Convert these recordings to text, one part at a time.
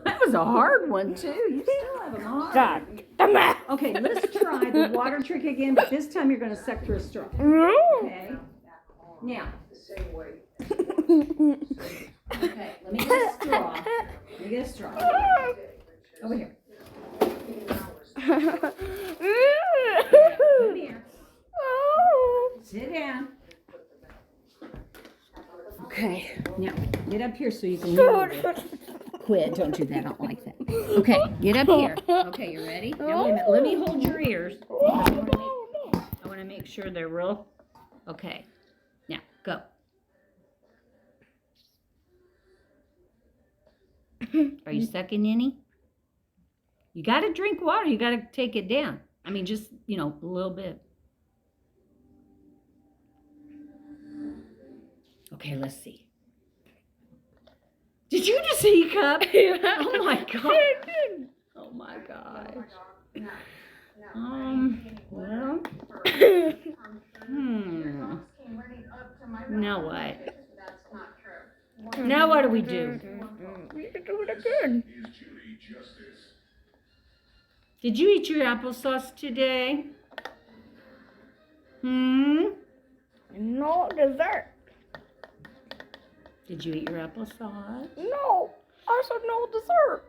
That was a hard one, too. You still have them hard. Okay, let's try the water trick again, but this time you're going to suck through a straw. Okay? Now. Okay, let me get a straw. Let me get a straw. Over here. Come here. Sit down. Okay, now get up here so you can move. Quit, don't do that, I don't like that. Okay, get up here. Okay, you ready? Now wait a minute, let me hold your ears. I want to make sure they're real. Okay, now go. Are you sucking any? You got to drink water, you got to take it down. I mean, just, a little bit. Okay, let's see. Did you just hiccup? Oh my god. Oh my gosh. Well. Now what? Now what do we do? We can do it again. Did you eat your applesauce today? No dessert. Did you eat your applesauce? No, I said no dessert.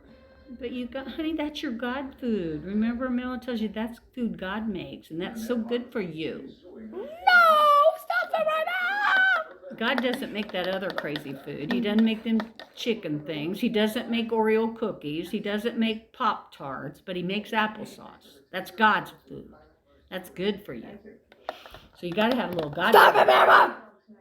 But honey, that's your God food. Remember, Mela tells you that's food God makes, and that's so good for you. No, stop it right now. God doesn't make that other crazy food. He doesn't make them chicken things. He doesn't make Oreo cookies. He doesn't make Pop-Tarts, but he makes applesauce. That's God's food. That's good for you. So you got to have a little God. Stop it, Mama.